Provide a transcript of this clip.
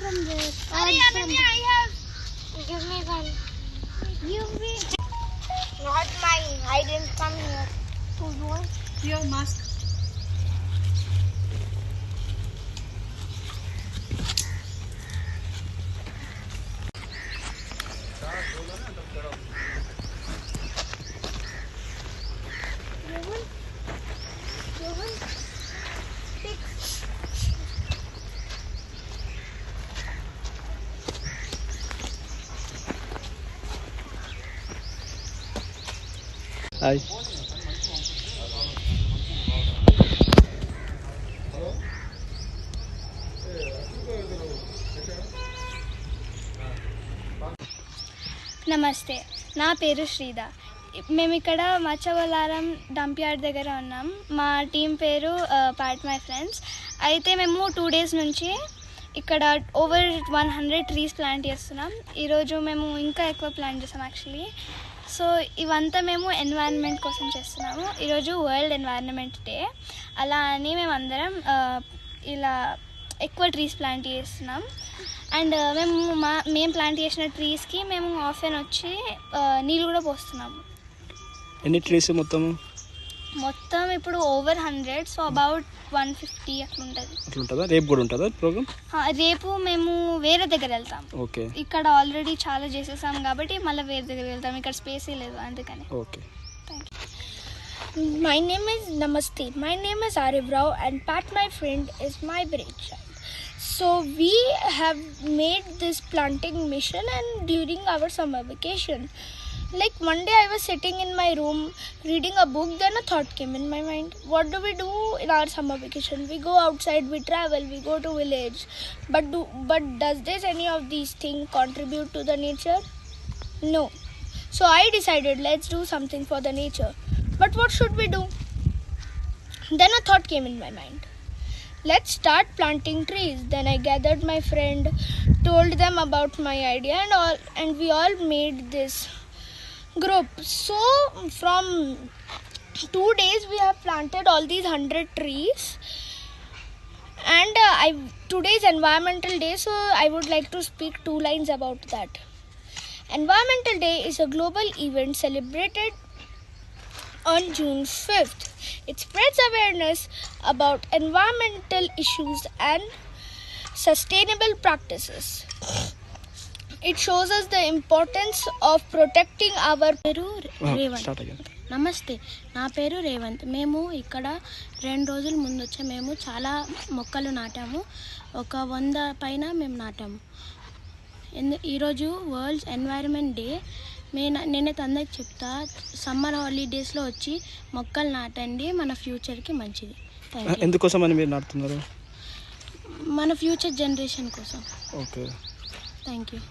from there. Sorry, Ananya, I have. Give me one. Give me. Not mine. I didn't come here. Who's one? Your mask. Hi. నమస్తే, నా పేరు శ్రీద. మేము ఇక్కడ మచ్చవలారం dump yard దగ్గర ఉన్నాం. మా టీం పేరు పార్ట్ మై ఫ్రెండ్స్. అయితే మేము 2 days నుంచి ఇక్కడ ఓవర్ 100 ట్రీస్ ప్లాంట్ చేస్తున్నాం. ఈరోజు మేము ఇంకా ఎక్కువ ప్లాంట్ చేస్తాం యాక్చువల్లీ. సో ఇవంతా మేము ఎన్వైరన్మెంట్ కోసం చేస్తున్నాము. ఈరోజు వరల్డ్ ఎన్వైరన్మెంట్ డే. అలా అని మేము అందరం ఇలా ఎక్కువ ట్రీస్ ప్లాంట్ చేస్తున్నాం. అండ్ మేము ప్లాంట్ చేసిన ట్రీస్కి మేము ఆఫెన్ వచ్చి నీళ్ళు కూడా పోస్తున్నాము. ఎన్ని ట్రీస్ మొత్తం ఇప్పుడు ఓవర్ 100, సో అబౌట్ 150 అట్లుంటుందా. రేపు కూడా ఉంటుందా ప్రోగ్రామ్? రేపు మేము వేరే దగ్గర వెళ్తాం. ఓకే. ఇక్కడ ఆల్రెడీ చాలా చేసేసాం కాబట్టి మళ్ళీ వేరే దగ్గర వెళ్తాం. ఇక్కడ స్పేసే లేదు అందుకని. Okay. My name is Namaste. My name is Arif Rao and Pat, my friend, is my brainchild. So we have made this planting mission and during our summer vacation. Like one day I was sitting in my room reading a book, then a thought came in my mind. What do we do in our summer vacation? We go outside, we travel, we go to village. But does this any of these things contribute to the nature? No. So I decided let's do something for the nature. But what should we do? Then a thought came in my mind. Let's start planting trees. Then I gathered my friend, told them about my idea and we all made this group. So from 2 days we have planted all these 100 trees. And today's environmental day, so I would like to speak 2 lines about that. Environmental Day is a global event celebrated on June 5th. It spreads awareness about environmental issues and sustainable practices. It shows us the importance of protecting our పేరు రేవంత్. నమస్తే, నా పేరు రేవంత్. మేము ఇక్కడ 2 రోజుల ముందు వచ్చాము. మేము చాలా మొక్కలు నాటాము. ఒక 100 పైన మేము నాటాము. ఈరోజు వరల్డ్ ఎన్వైరన్మెంట్ డే. నేనైతే అందరికి చెప్తా, సమ్మర్ హాలిడేస్లో వచ్చి మొక్కలు నాటండి, మన ఫ్యూచర్కి మంచిది. ఎందుకోసం అని మీరు నాటుతున్నారు? మన ఫ్యూచర్ జనరేషన్ కోసం. Okay, thank you.